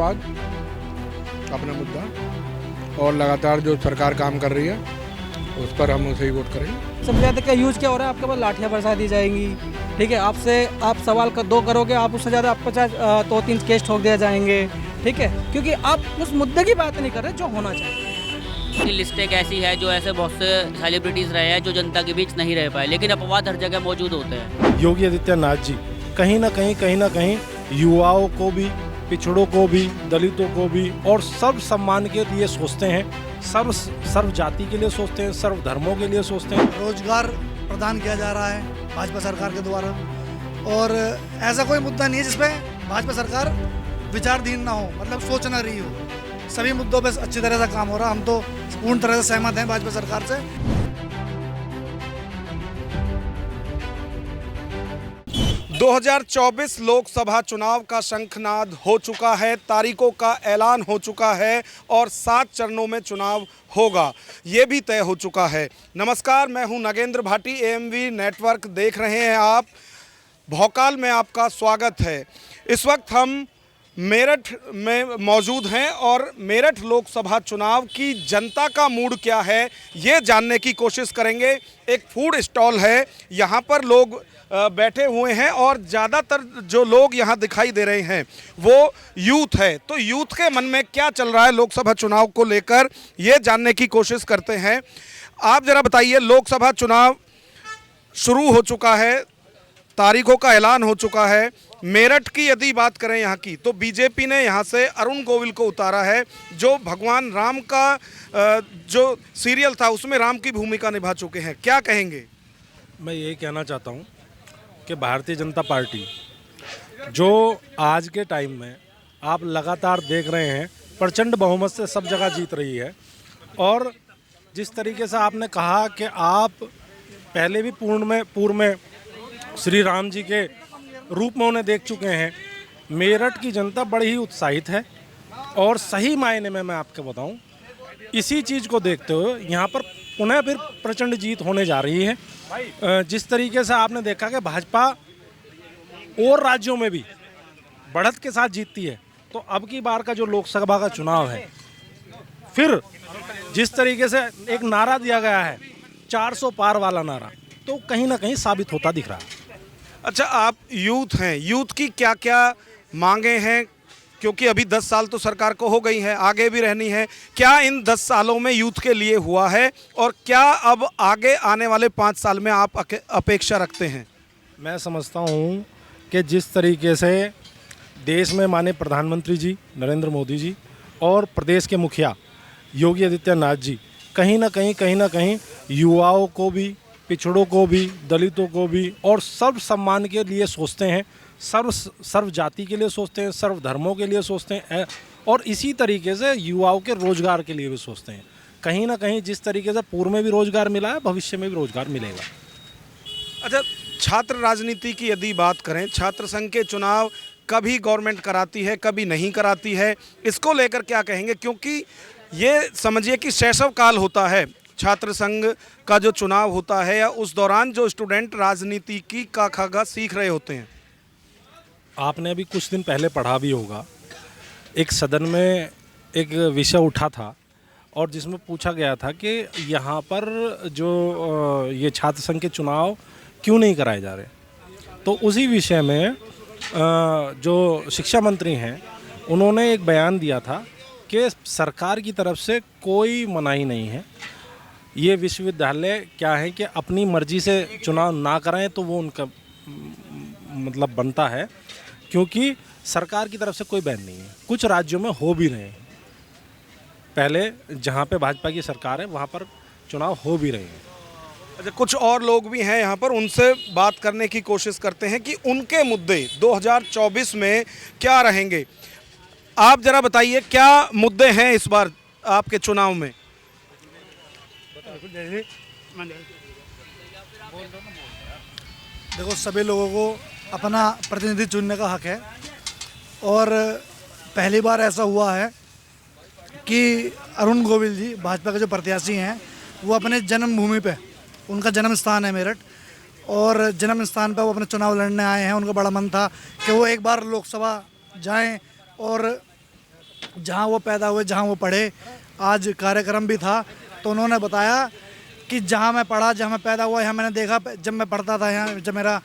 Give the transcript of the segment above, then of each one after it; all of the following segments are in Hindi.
मुर्दाबाद अपना मुद्दा, और लगातार जो सरकार काम कर रही है उस पर हम उसे ही वोट करेंगे। सबसे ज़्यादा क्या यूज़ क्या हो रहा है, आपके पास लाठियाँ बरसा दी जाएंगी, ठीक है, आपसे आप सवाल का 2 करोगे, आप उससे ज़्यादा आप 50 2-3 केस ठोक दिए जाएंगे, ठीक है, क्योंकि आप उस मुद्दे की बात नहीं कर रहे जो होना चाहिए। की लिस्ट एक ऐसी है जो ऐसे बहुत से सेलिब्रिटीज़ रहे हैं जो जनता के बीच नहीं रह पाए, लेकिन अपवाद हर जगह मौजूद होते हैं। योगी आदित्यनाथ जी कहीं ना कहीं युवाओं को भी, पिछड़ों को भी, दलितों को भी और सर्व सम्मान के लिए सोचते हैं, सर्व जाति के लिए सोचते हैं, सर्व धर्मों के लिए सोचते हैं। रोजगार प्रदान किया जा रहा है भाजपा सरकार के द्वारा, और ऐसा कोई मुद्दा नहीं है जिसपे भाजपा सरकार विचारधीन ना हो, मतलब सोच ना रही हो। सभी मुद्दों पे अच्छी तरह से काम हो रहा है। हम तो पूर्ण तरह से सहमत हैं भाजपा सरकार से। 2024 लोकसभा चुनाव का शंखनाद हो चुका है, तारीखों का ऐलान हो चुका है और 7 चरणों में चुनाव होगा, ये भी तय हो चुका है। नमस्कार, मैं हूं नगेंद्र भाटी, एएमवी नेटवर्क देख रहे हैं आप। भौकाल में आपका स्वागत है। इस वक्त हम मेरठ में मौजूद हैं और मेरठ लोकसभा चुनाव की जनता का मूड क्या है ये जानने की कोशिश करेंगे। एक फूड स्टॉल है, यहाँ पर लोग बैठे हुए हैं और ज़्यादातर जो लोग यहाँ दिखाई दे रहे हैं वो यूथ है। तो यूथ के मन में क्या चल रहा है लोकसभा चुनाव को लेकर, ये जानने की कोशिश करते हैं। आप ज़रा बताइए, लोकसभा चुनाव शुरू हो चुका है, तारीखों का ऐलान हो चुका है। मेरठ की यदि बात करें यहाँ की, तो बीजेपी ने यहाँ से अरुण गोविल को उतारा है, जो भगवान राम का जो सीरियल था उसमें राम की भूमिका निभा चुके हैं। क्या कहेंगे? मैं यही कहना चाहता हूँ कि भारतीय जनता पार्टी जो आज के टाइम में आप लगातार देख रहे हैं प्रचंड बहुमत से सब जगह जीत रही है, और जिस तरीके से आपने कहा कि आप पहले भी पूर्व में श्री राम जी के रूप में उन्हें देख चुके हैं, मेरठ की जनता बड़ी ही उत्साहित है। और सही मायने में मैं आपको बताऊं, इसी चीज़ को देखते हुए यहाँ पर पुनः फिर प्रचंड जीत होने जा रही है। जिस तरीके से आपने देखा कि भाजपा और राज्यों में भी बढ़त के साथ जीतती है, तो अब की बार का जो लोकसभा का चुनाव है, फिर जिस तरीके से एक नारा दिया गया है 400 पार वाला नारा, तो कहीं ना कहीं साबित होता दिख रहा है। अच्छा, आप यूथ हैं, यूथ की क्या क्या मांगे हैं? क्योंकि अभी 10 साल तो सरकार को हो गई है, आगे भी रहनी है। क्या इन 10 सालों में यूथ के लिए हुआ है और क्या अब आगे आने वाले 5 साल में आप अपेक्षा रखते हैं? मैं समझता हूँ कि जिस तरीके से देश में माननीय प्रधानमंत्री जी नरेंद्र मोदी जी और प्रदेश के मुखिया योगी आदित्यनाथ जी कहीं ना कहीं युवाओं को भी, पिछड़ों को भी, दलितों को भी और सर्व सम्मान के लिए सोचते हैं, सर्व जाति के लिए सोचते हैं, सर्व धर्मों के लिए सोचते हैं, और इसी तरीके से युवाओं के रोजगार के लिए भी सोचते हैं। कहीं ना कहीं जिस तरीके से पूर्व में भी रोजगार मिला है, भविष्य में भी रोजगार मिलेगा। अच्छा, छात्र राजनीति की यदि बात करें, छात्र संघ के चुनाव कभी गवर्नमेंट कराती है, कभी नहीं कराती है, इसको लेकर क्या कहेंगे? क्योंकि ये समझिए कि शैशव काल होता है, छात्र संघ का जो चुनाव होता है, या उस दौरान जो स्टूडेंट राजनीति की का खागा सीख रहे होते हैं। आपने अभी कुछ दिन पहले पढ़ा भी होगा, एक सदन में एक विषय उठा था और जिसमें पूछा गया था कि यहाँ पर जो ये छात्र संघ के चुनाव क्यों नहीं कराए जा रहे। तो उसी विषय में जो शिक्षा मंत्री हैं उन्होंने एक बयान दिया था कि सरकार की तरफ से कोई मनाही नहीं है, ये विश्वविद्यालय क्या है कि अपनी मर्जी से चुनाव ना कराएं तो वो उनका मतलब बनता है, क्योंकि सरकार की तरफ से कोई बैन नहीं है। कुछ राज्यों में हो भी रहे हैं, पहले जहां पे भाजपा की सरकार है वहां पर चुनाव हो भी रहे हैं। अच्छा, कुछ और लोग भी हैं यहाँ पर, उनसे बात करने की कोशिश करते हैं कि उनके मुद्दे 2024 में क्या रहेंगे। आप ज़रा बताइए, क्या मुद्दे हैं इस बार आपके चुनाव में? देखो, सभी लोगों को अपना प्रतिनिधि चुनने का हक है, और पहली बार ऐसा हुआ है कि अरुण गोविल जी भाजपा के जो प्रत्याशी हैं वो अपने जन्मभूमि पे, उनका जन्म स्थान है मेरठ, और जन्म स्थान पर वो अपने चुनाव लड़ने आए हैं। उनका बड़ा मन था कि वो एक बार लोकसभा जाएं और जहाँ वो पैदा हुए, जहाँ वो पढ़े। आज कार्यक्रम भी था तो उन्होंने बताया कि जहाँ मैं पढ़ा, जहाँ मैं पैदा हुआ, यहाँ मैंने देखा जब मैं पढ़ता था, यहाँ जब मेरा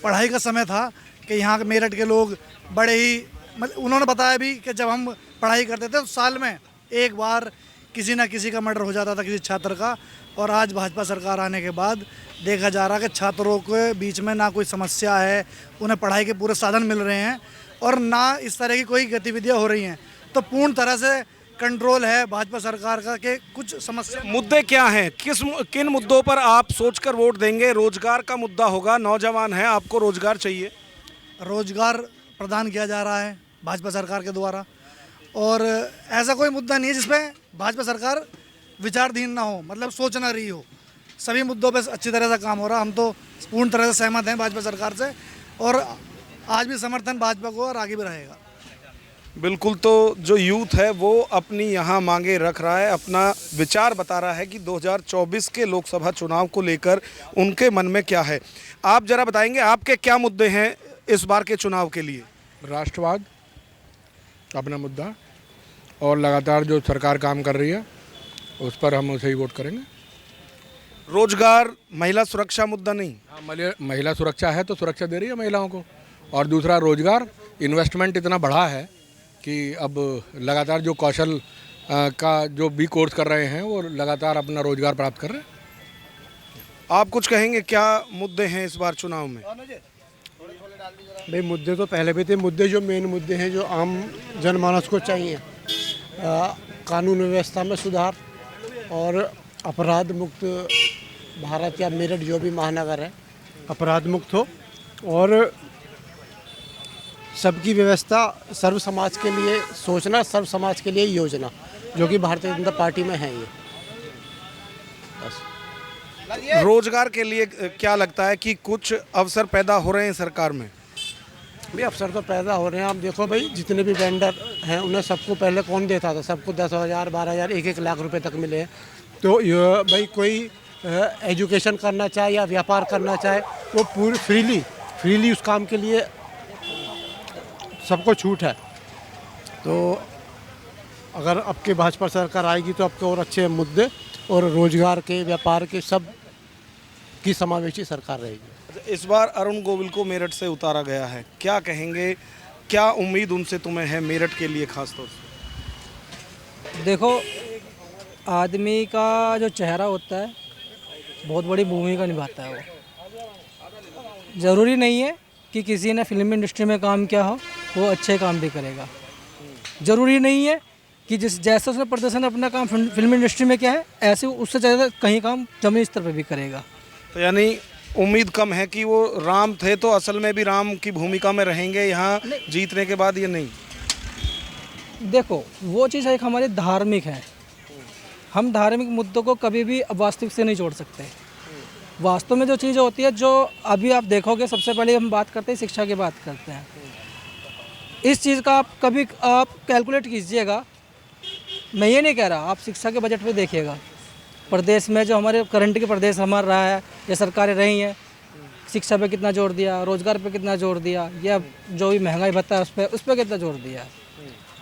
पढ़ाई का समय था कि यहाँ के मेरठ के लोग बड़े ही मतलब उन्होंने बताया भी कि जब हम पढ़ाई करते थे तो साल में एक बार किसी ना किसी का मर्डर हो जाता था, किसी छात्र का। और आज भाजपा सरकार आने के बाद देखा जा रहा है कि छात्रों के बीच में ना कोई समस्या है, उन्हें पढ़ाई के पूरे साधन मिल रहे हैं और ना इस तरह की कोई गतिविधियां हो रही हैं। तो पूर्ण तरह से कंट्रोल है भाजपा सरकार का कि कुछ समस्या। मुद्दे क्या हैं, किन मुद्दों पर आप सोचकर वोट देंगे? रोजगार का मुद्दा होगा, नौजवान है, आपको रोजगार चाहिए। रोजगार प्रदान किया जा रहा है भाजपा सरकार के द्वारा और ऐसा कोई मुद्दा नहीं है जिसमें भाजपा सरकार विचारधीन ना हो, मतलब सोच ना रही हो। सभी मुद्दों पे अच्छी तरह से काम हो रहा। हम तो पूर्ण तरह से सहमत हैं भाजपा सरकार से और आज भी समर्थन भाजपा को और आगे भी रहेगा। बिल्कुल, तो जो यूथ है वो अपनी यहाँ मांगे रख रहा है, अपना विचार बता रहा है कि 2024 के लोकसभा चुनाव को लेकर उनके मन में क्या है। आप जरा बताएंगे आपके क्या मुद्दे हैं इस बार के चुनाव के लिए? राष्ट्रवाद अपना मुद्दा और लगातार जो सरकार काम कर रही है उस पर हम उसे ही वोट करेंगे। रोजगार, महिला सुरक्षा मुद्दा नहीं? हाँ, महिला सुरक्षा है तो सुरक्षा दे रही है महिलाओं को। और दूसरा रोजगार, इन्वेस्टमेंट इतना बढ़ा है कि अब लगातार जो कौशल का जो भी कोर्स कर रहे हैं वो लगातार अपना रोजगार प्राप्त कर रहे हैं। आप कुछ कहेंगे, क्या मुद्दे हैं इस बार चुनाव में? भाई मुद्दे तो पहले भी थे। मुद्दे जो मेन मुद्दे हैं जो आम जनमानस को चाहिए, कानून व्यवस्था में सुधार और अपराध मुक्त भारत या मेरठ जो भी महानगर है अपराध मुक्त हो और सबकी व्यवस्था, सर्व समाज के लिए सोचना, सर्व समाज के लिए योजना जो कि भारतीय जनता पार्टी में है। ये बस। रोजगार के लिए क्या लगता है कि कुछ अवसर पैदा हो रहे हैं सरकार में? भाई अवसर तो पैदा हो रहे हैं। आप देखो भाई जितने भी वेंडर हैं उन्हें सबको पहले कौन देता था? सबको 10,000, 12,000, 1-1 लाख रुपए तक मिले हैं। तो ये भाई कोई एजुकेशन करना चाहे या व्यापार करना चाहे वो पूरी फ्रीली उस काम के लिए सबको छूट है। तो अगर आपके भाजपा सरकार आएगी तो आपके और अच्छे मुद्दे और रोजगार के, व्यापार के सब की समावेशी सरकार रहेगी। इस बार अरुण गोविल को मेरठ से उतारा गया है, क्या कहेंगे, क्या उम्मीद उनसे तुम्हें है मेरठ के लिए खास तौर से? देखो, आदमी का जो चेहरा होता है बहुत बड़ी भूमिका निभाता है। वो ज़रूरी नहीं है कि किसी ने फिल्म इंडस्ट्री में काम किया हो वो अच्छे काम भी करेगा। ज़रूरी नहीं है कि जैसे उसने प्रदर्शन अपना काम फिल्म इंडस्ट्री में किया है ऐसे उससे ज़्यादा कहीं काम जमीनी स्तर पर भी करेगा। तो यानी उम्मीद कम है कि वो राम थे तो असल में भी राम की भूमिका में रहेंगे यहाँ जीतने के बाद? ये नहीं, देखो वो चीज़ एक हमारी धार्मिक है। हम धार्मिक मुद्दों को कभी भी वास्तविक से नहीं जोड़ सकते। वास्तव में जो चीज़ होती है, जो अभी आप देखोगे, सबसे पहले हम बात करते हैं शिक्षा की बात करते हैं। इस चीज़ का आप कभी कैलकुलेट कीजिएगा। मैं ये नहीं कह रहा, आप शिक्षा के बजट पे देखिएगा। प्रदेश में जो हमारे करंट के प्रदेश हमारा रहा है या सरकारें रही हैं, शिक्षा पे कितना जोर दिया, रोजगार पे कितना जोर दिया, या जो भी महंगाई भत्ता है उस पर कितना जोर दिया।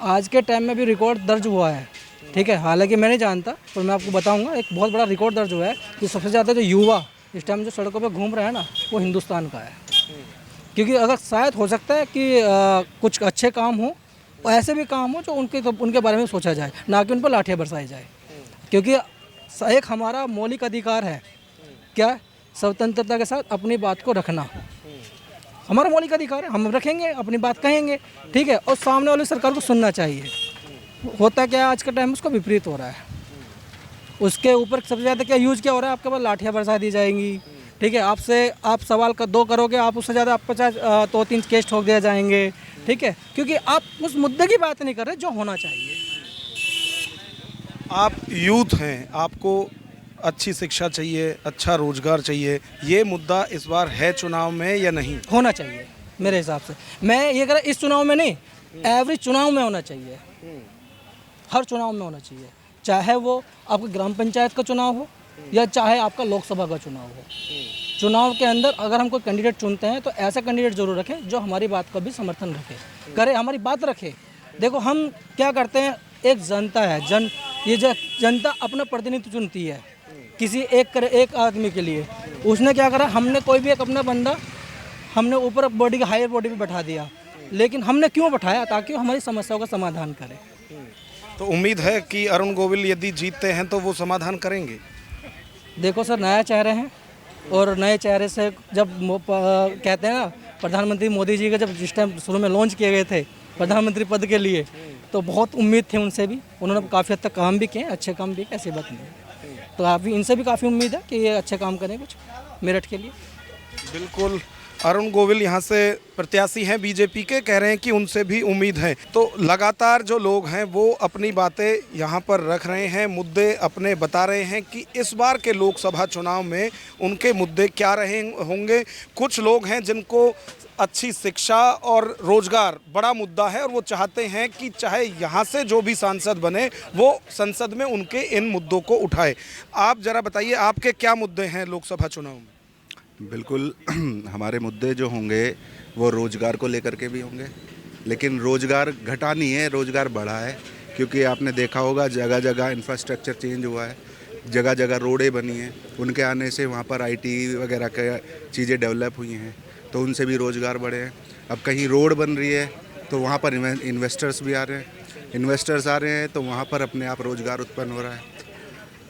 आज के टाइम में भी रिकॉर्ड दर्ज हुआ है, ठीक है। हालांकि मैं नहीं जानता पर मैं आपको बताऊंगा, एक बहुत बड़ा रिकॉर्ड दर्ज हुआ है कि सबसे ज़्यादा जो युवा इस टाइम जो सड़कों पे घूम रहे हैं ना, वो हिंदुस्तान का है। क्योंकि अगर शायद हो सकता है कि कुछ अच्छे काम हो, ऐसे भी काम हो जो उनके बारे में सोचा जाए, ना कि उन पर लाठियाँ बरसाई जाए। क्योंकि एक हमारा मौलिक अधिकार है, क्या, स्वतंत्रता के साथ अपनी बात को रखना हमारा मौलिक अधिकार है। हम रखेंगे, अपनी बात कहेंगे, ठीक है। और सामने वाली सरकार को सुनना चाहिए। होता क्या है आज के टाइम उसको विपरीत हो रहा है। उसके ऊपर सबसे ज़्यादा क्या यूज़ क्या हो रहा है, आपके पास लाठियाँ बरसा दी जाएंगी, ठीक है। आपसे आप सवाल का 2 करोगे, आप उससे ज़्यादा 50 तो 3 केस ठोक दिए जाएंगे, ठीक है। क्योंकि आप उस मुद्दे की बात नहीं कर रहे जो होना चाहिए। आप यूथ हैं, आपको अच्छी शिक्षा चाहिए, अच्छा रोजगार चाहिए, ये मुद्दा इस बार है चुनाव में या नहीं? होना चाहिए मेरे हिसाब से। मैं ये कह रहा इस चुनाव में नहीं, एवरी चुनाव में होना चाहिए। हर चुनाव में होना चाहिए, चाहे वो आपका ग्राम पंचायत का चुनाव हो या चाहे आपका लोकसभा का चुनाव हो। चुनाव के अंदर अगर हम कोई कैंडिडेट चुनते हैं तो ऐसा कैंडिडेट जरूर रखें जो हमारी बात का भी समर्थन रखे, करे, हमारी बात रखे। देखो हम क्या करते हैं, एक जनता है, ये जो जनता अपना प्रतिनिधि चुनती है किसी एक आदमी के लिए। उसने क्या करा, हमने कोई भी एक अपना बंदा हमने ऊपर बॉडी का हायर बॉडी पे बैठा दिया, लेकिन हमने क्यों बैठाया? ताकि वो हमारी समस्याओं का समाधान करे। तो उम्मीद है कि अरुण गोविल यदि जीतते हैं तो वो समाधान करेंगे। देखो सर, नया चेहरे हैं और नए चेहरे से जब कहते हैं ना, प्रधानमंत्री मोदी जी का जब जिस टाइम शुरू में लॉन्च किए गए थे प्रधानमंत्री पद के लिए, तो बहुत उम्मीद थी उनसे भी। उन्होंने काफ़ी हद तक काम भी किए, अच्छे काम भी किए, ऐसी बात नहीं। तो आप इनसे भी काफ़ी उम्मीद है कि ये अच्छे काम करें कुछ मेरठ के लिए। बिल्कुल, अरुण गोविल यहाँ से प्रत्याशी हैं बीजेपी के, कह रहे हैं कि उनसे भी उम्मीद है। तो लगातार जो लोग हैं वो अपनी बातें यहाँ पर रख रहे हैं, मुद्दे अपने बता रहे हैं कि इस बार के लोकसभा चुनाव में उनके मुद्दे क्या रहे होंगे। कुछ लोग हैं जिनको अच्छी शिक्षा और रोजगार बड़ा मुद्दा है और वो चाहते हैं कि चाहे यहाँ से जो भी सांसद बने वो संसद में उनके इन मुद्दों को उठाए। आप जरा बताइए, आपके क्या मुद्दे हैं लोकसभा चुनाव में? बिल्कुल हमारे मुद्दे जो होंगे वो रोज़गार को लेकर के भी होंगे, लेकिन रोज़गार घटा नहीं है, रोज़गार बढ़ा है। क्योंकि आपने देखा होगा जगह जगह इंफ्रास्ट्रक्चर चेंज हुआ है, जगह जगह रोडें बनी हैं, उनके आने से वहाँ पर आईटी वगैरह के चीज़ें डेवलप हुई हैं, तो उनसे भी रोज़गार बढ़े हैं। अब कहीं रोड बन रही है तो वहाँ पर इन्वेस्टर्स भी आ रहे हैं, इन्वेस्टर्स आ रहे हैं तो वहाँ पर अपने आप रोज़गार उत्पन्न हो रहा है।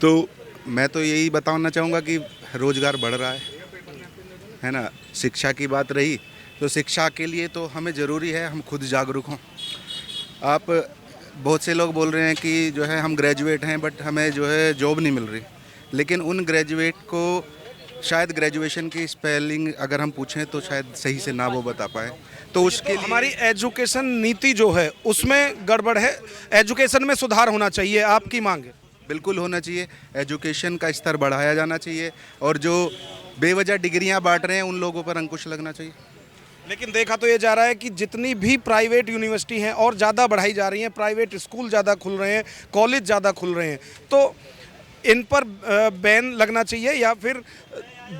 तो मैं तो यही बताना चाहूँगा कि रोज़गार बढ़ रहा है ना। शिक्षा की बात रही तो शिक्षा के लिए तो हमें ज़रूरी है हम खुद जागरूक हों। आप बहुत से लोग बोल रहे हैं कि जो है हम ग्रेजुएट हैं बट हमें जो है जॉब नहीं मिल रही, लेकिन उन ग्रेजुएट को शायद ग्रेजुएशन की स्पेलिंग अगर हम पूछें तो शायद सही से ना वो बता पाए। तो उसके लिए हमारी एजुकेशन नीति जो है उसमें गड़बड़ है, एजुकेशन में सुधार होना चाहिए, आपकी मांग है? बिल्कुल होना चाहिए, एजुकेशन का स्तर बढ़ाया जाना चाहिए और जो बेवजह डिग्रियां बांट रहे हैं उन लोगों पर अंकुश लगना चाहिए। लेकिन देखा तो ये जा रहा है कि जितनी भी प्राइवेट यूनिवर्सिटी हैं और ज़्यादा बढ़ाई जा रही हैं, प्राइवेट स्कूल ज़्यादा खुल रहे हैं, कॉलेज ज़्यादा खुल रहे हैं, तो इन पर बैन लगना चाहिए या फिर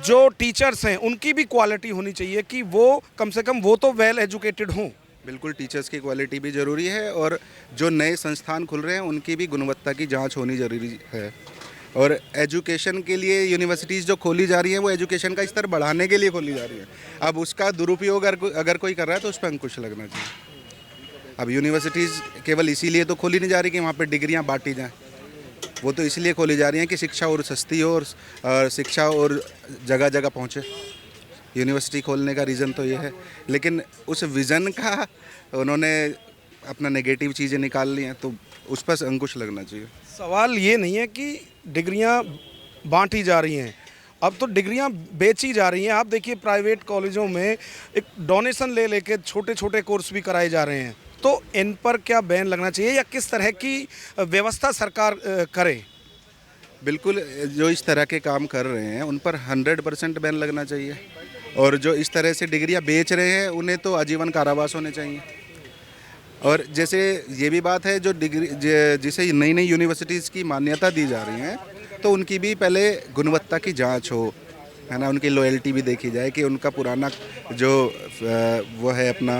जो टीचर्स हैं उनकी भी क्वालिटी होनी चाहिए कि वो कम से कम वो तो वेल एजुकेटेड हों। बिल्कुल, टीचर्स की क्वालिटी भी ज़रूरी है और जो नए संस्थान खुल रहे हैं उनकी भी गुणवत्ता की जांच होनी ज़रूरी है। और एजुकेशन के लिए यूनिवर्सिटीज़ जो खोली जा रही हैं वो एजुकेशन का स्तर बढ़ाने के लिए खोली जा रही है। अब उसका दुरुपयोग अगर कोई कर रहा है तो उस पर अंकुश लगना चाहिए। अब यूनिवर्सिटीज़ केवल इसीलिए तो खोली नहीं जा रही कि वहाँ पर डिग्रियाँ बांटी जाएँ, वो तो इसलिए खोली जा रही हैं कि शिक्षा और सस्ती हो और शिक्षा और जगह जगह पहुँचे। यूनिवर्सिटी खोलने का रीज़न तो ये है, लेकिन उस विज़न का उन्होंने अपना नेगेटिव चीज़ें निकाल ली हैं तो उस पर अंकुश लगना चाहिए। सवाल ये नहीं है कि डिग्रियां बांटी जा रही हैं, अब तो डिग्रियां बेची जा रही हैं। आप देखिए प्राइवेट कॉलेजों में एक डोनेशन ले लेके छोटे छोटे कोर्स भी कराए जा रहे हैं, तो इन पर क्या बैन लगना चाहिए या किस तरह की व्यवस्था सरकार करे? बिल्कुल, जो इस तरह के काम कर रहे हैं उन पर 100% बैन लगना चाहिए और जो इस तरह से डिग्रियां बेच रहे हैं उन्हें तो आजीवन कारावास होने चाहिए। और जैसे ये भी बात है जो डिग्री जिसे नई नई यूनिवर्सिटीज़ की मान्यता दी जा रही हैं तो उनकी भी पहले गुणवत्ता की जांच हो, है ना, उनकी लॉयल्टी भी देखी जाए कि उनका पुराना जो वो है अपना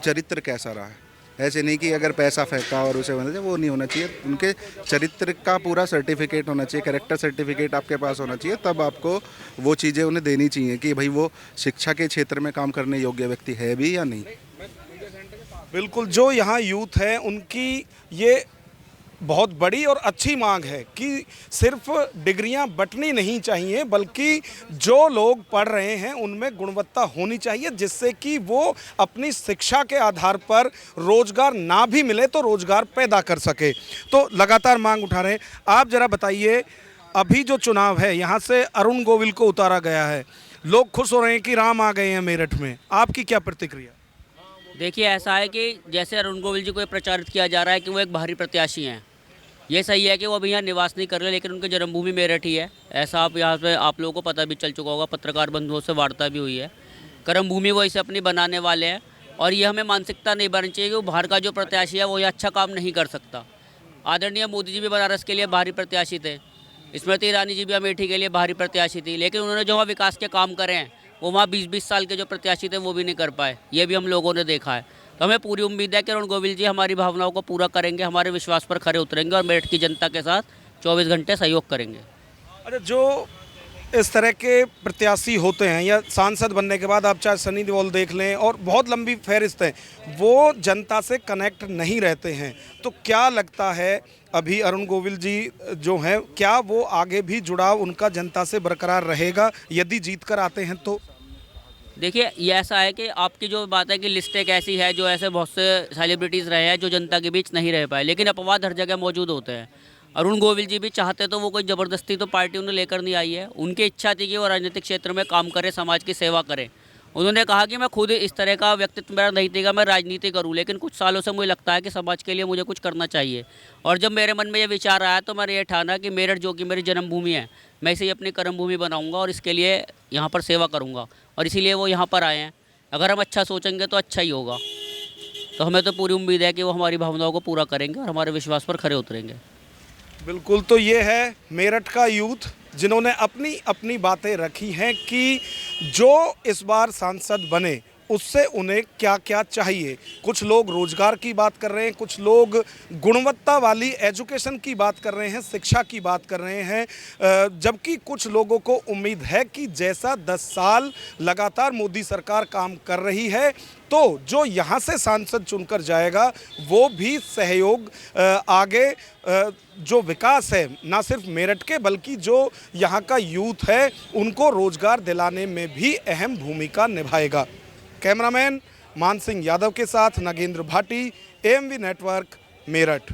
चरित्र कैसा रहा है। ऐसे नहीं कि अगर पैसा फेंका और उसे बना, वो नहीं होना चाहिए। उनके चरित्र का पूरा सर्टिफिकेट होना चाहिए, कैरेक्टर सर्टिफिकेट आपके पास होना चाहिए, तब आपको वो चीज़ें उन्हें देनी चाहिए कि भाई वो शिक्षा के क्षेत्र में काम करने योग्य व्यक्ति है भी या नहीं। बिल्कुल, जो यहाँ यूथ है उनकी ये बहुत बड़ी और अच्छी मांग है कि सिर्फ डिग्रियां बंटनी नहीं चाहिए बल्कि जो लोग पढ़ रहे हैं उनमें गुणवत्ता होनी चाहिए, जिससे कि वो अपनी शिक्षा के आधार पर रोजगार ना भी मिले तो रोजगार पैदा कर सके। तो लगातार मांग उठा रहे हैं। आप जरा बताइए, अभी जो चुनाव है यहाँ से अरुण गोविल को उतारा गया है, लोग खुश हो रहे हैं कि राम आ गए हैं मेरठ में, आपकी क्या प्रतिक्रिया? देखिए, ऐसा है कि जैसे अरुण गोविल जी को प्रचारित किया जा रहा है कि वो एक बाहरी प्रत्याशी हैं। ये सही है कि वो अभी यहाँ निवास नहीं कर रहे, लेकिन उनकी जन्मभूमि मेरठ ही है। ऐसा आप यहाँ पे आप लोगों को पता भी चल चुका होगा, पत्रकार बंधुओं से वार्ता भी हुई है। कर्मभूमि वो इसे अपनी बनाने वाले हैं और ये हमें मानसिकता नहीं बननी चाहिए कि वो बाहर का जो प्रत्याशी है वो ये अच्छा काम नहीं कर सकता। आदरणीय मोदी जी भी बनारस के लिए बाहरी प्रत्याशी थे, स्मृति ईरानी जी भी अमेठी के लिए बाहरी प्रत्याशी थी, लेकिन उन्होंने जो वहाँ विकास के काम करे हैं वो वहाँ 20-20 साल के जो प्रत्याशी थे वो भी नहीं कर पाए। ये भी हम लोगों ने देखा है। तो हमें पूरी उम्मीद है कि अरुण गोविल जी हमारी भावनाओं को पूरा करेंगे, हमारे विश्वास पर खरे उतरेंगे और मेरठ की जनता के साथ 24 घंटे सहयोग करेंगे। अच्छा, जो इस तरह के प्रत्याशी होते हैं या सांसद बनने के बाद आप चाहे सनी देओल देख लें और बहुत लंबी फहरिस्त है, वो जनता से कनेक्ट नहीं रहते हैं, तो क्या लगता है अभी अरुण गोविल जी जो हैं, क्या वो आगे भी जुड़ाव उनका जनता से बरकरार रहेगा यदि जीत कर आते हैं तो? देखिए, ये ऐसा है कि आपकी जो बात है कि लिस्ट एक ऐसी है जो ऐसे बहुत से सेलिब्रिटीज़ रहे हैं जो जनता के बीच नहीं रह पाए, लेकिन अपवाद हर जगह मौजूद होते हैं। अरुण गोविल जी भी चाहते तो वो कोई ज़बरदस्ती तो पार्टी उन्हें लेकर नहीं आई है। उनकी इच्छा थी कि वो राजनीतिक क्षेत्र में काम करें, समाज की सेवा करें। उन्होंने कहा कि मैं खुद इस तरह का व्यक्तित्व मेरा नहीं थी कि मैं राजनीति करूं, लेकिन कुछ सालों से मुझे लगता है कि समाज के लिए मुझे कुछ करना चाहिए। और जब मेरे मन में ये विचार आया तो मैंने ये ठाना कि मेरठ जो कि मेरी जन्मभूमि है, मैं इसे अपनी कर्मभूमि बनाऊंगा और इसके लिए यहाँ पर सेवा करूँगा, और इसीलिए वो यहाँ पर आए हैं। अगर हम अच्छा सोचेंगे तो अच्छा ही होगा। तो हमें तो पूरी उम्मीद है कि वो हमारी भावनाओं को पूरा करेंगे और हमारे विश्वास पर खरे उतरेंगे। बिल्कुल, तो ये है मेरठ का यूथ जिन्होंने अपनी अपनी बातें रखी हैं कि जो इस बार सांसद बने उससे उन्हें क्या क्या चाहिए। कुछ लोग रोजगार की बात कर रहे हैं, कुछ लोग गुणवत्ता वाली एजुकेशन की बात कर रहे हैं, शिक्षा की बात कर रहे हैं, जबकि कुछ लोगों को उम्मीद है कि जैसा 10 साल लगातार मोदी सरकार काम कर रही है तो जो यहाँ से सांसद चुनकर जाएगा वो भी सहयोग आगे जो विकास है ना सिर्फ मेरठ के बल्कि जो यहाँ का यूथ है उनको रोजगार दिलाने में भी अहम भूमिका निभाएगा। कैमरामैन मान सिंह यादव के साथ नगेंद्र भाटी, AMV नेटवर्क, मेरठ।